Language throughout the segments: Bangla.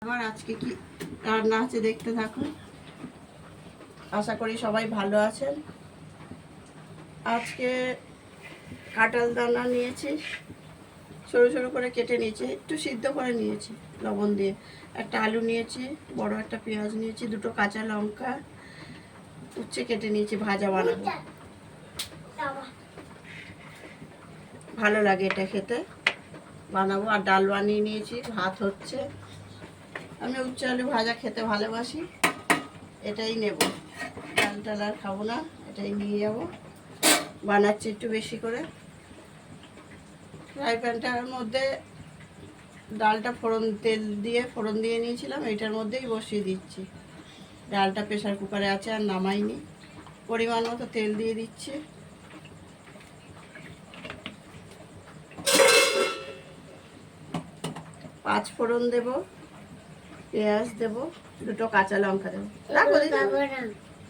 আমার আজকে কি রান্না আছে দেখতে থাকুন। আশা করি সবাই ভালো আছেন। আজকে কাঁঠাল দানা নিয়েছি, সরু সরু করে কেটে নিয়েছি, একটু সিদ্ধ করে নিয়েছি লবণ দিয়ে। একটা আলু নিয়েছি, বড় একটা পেঁয়াজ নিয়েছি, দুটো কাঁচা লঙ্কা উচ্ছে কেটে নিয়েছি, ভাজা বানাবো। ভালো লাগে এটা খেতে, বানাবো। আর ডাল বানিয়ে নিয়েছি, ভাত হচ্ছে। আমি উচ্ছে আলু ভাজা খেতে ভালোবাসি, এটাই নেব। ডাল টাল আর খাবো না, এটাই নিয়ে যাব। বানাচ্ছি একটু বেশি করে। ফ্রাই প্যানটার মধ্যে ডালটা তেল দিয়ে ফোড়ন দিয়ে নিয়েছিলাম, এইটার মধ্যেই বসিয়ে দিচ্ছি। ডালটা প্রেসার কুকারে আছে, আর নামাইনি। পরিমাণ মতো তেল দিয়ে দিচ্ছি। পাঁচ ফোড়ন দেব, পেঁয়াজ দেব, দুটো কাঁচা লঙ্কা দেবো।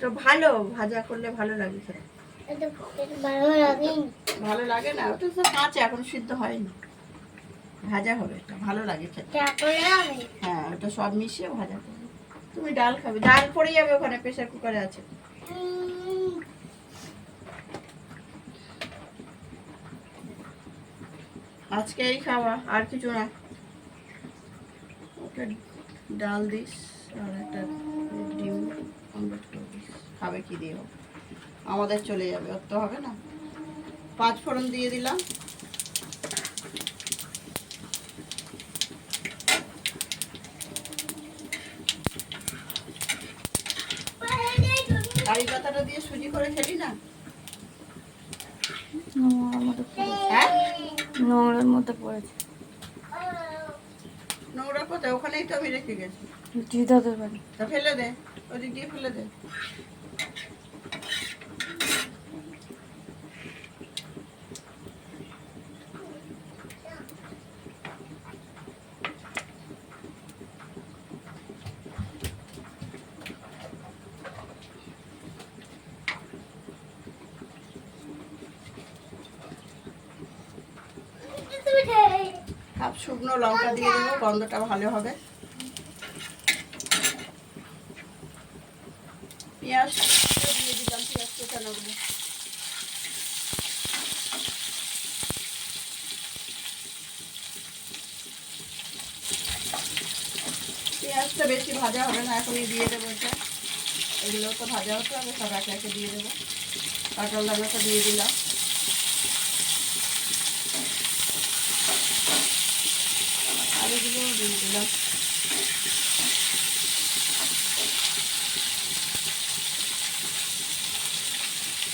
তো ভালো ভাজা করলে ভালো লাগে খেতে। ভালো লাগে না, ওটা তো কাঁচা, এখন সিদ্ধ হয়নি, ভাজা হবে। এটা ভালো লাগে খেতে। হ্যাঁ, ওটা সব মিশিয়ে ভাজা করবে। তুমি ডাল খাবে, ডাল পড়ে যাবে ওখানে, প্রেসার কুকারে আছে। আজকে এই খাওয়া, আর কিছু না। ওকে ডাল দিস আর একটা ডিম অমলেট করে দিস। খাবে কি দিয়ে? আমাদের চলে যাবে, ওর তো হবে না। পাঁচ ফোড়ন দিয়ে দিলাম। কারি পাতাটা দিয়ে সুজি করে খেলি না? নোংরার মতো পড়েছে। নোংরা কোথায়? ওখানেই তো আমি রেখে গেছি। দিদাদের বাড়ি। তা ফেলে দে, ওদিক দিয়ে ফেলে দে। হাফ শুকনো লঙ্কা দিয়ে দেবো, গন্ধটা ভালো হবে। পেঁয়াজ দিয়ে দিলাম, পেঁয়াজ কোচানো দেবো। পেঁয়াজটা বেশি ভাজা হবে না, এখনই দিয়ে দেবো এটা। এগুলো তো ভাজা হতে হবে, সব একে একে দিয়ে দেবো। কাঁঠাল দানাটা দিয়ে দিলাম। আলুগুলোও দিয়ে দিলাম।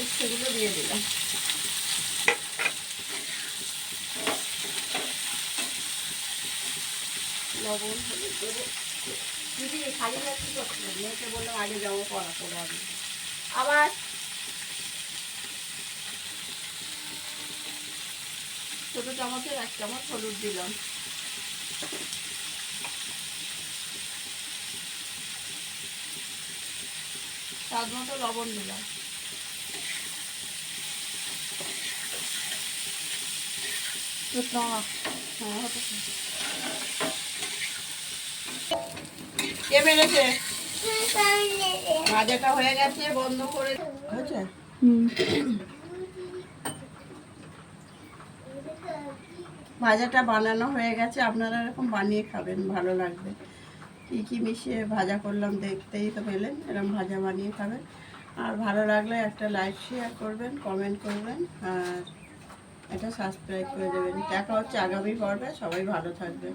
উচ্ছেগুলো দিয়ে দিলাম। লবণ হলুদ দেবো। দিদি খালি যাচ্ছি করছিল, মেয়েকে বললাম আগে যাবো, পড়া করে আমি আবার। ছোটো চামচের 1 চামচ হলুদ দিলাম। স্বাদ মতো লবণ দিলাম। কে মেরেছে? ভাজাটা হয়ে গেছে, বন্ধ করে হয়েছে। ভাজাটা বানানো হয়ে গেছে, আপনারা এরকম বানিয়ে খাবেন, ভালো লাগবে। কী কী মিশিয়ে ভাজা করলাম দেখতেই তো পেলেন। এরকম ভাজা বানিয়ে খাবেন। আর ভালো লাগলে একটা লাইক শেয়ার করবেন, কমেন্ট করবেন, আর এটা সাবস্ক্রাইব করে দেবেন। দেখা হচ্ছে আগামী পর্বে। সবাই ভালো থাকবেন।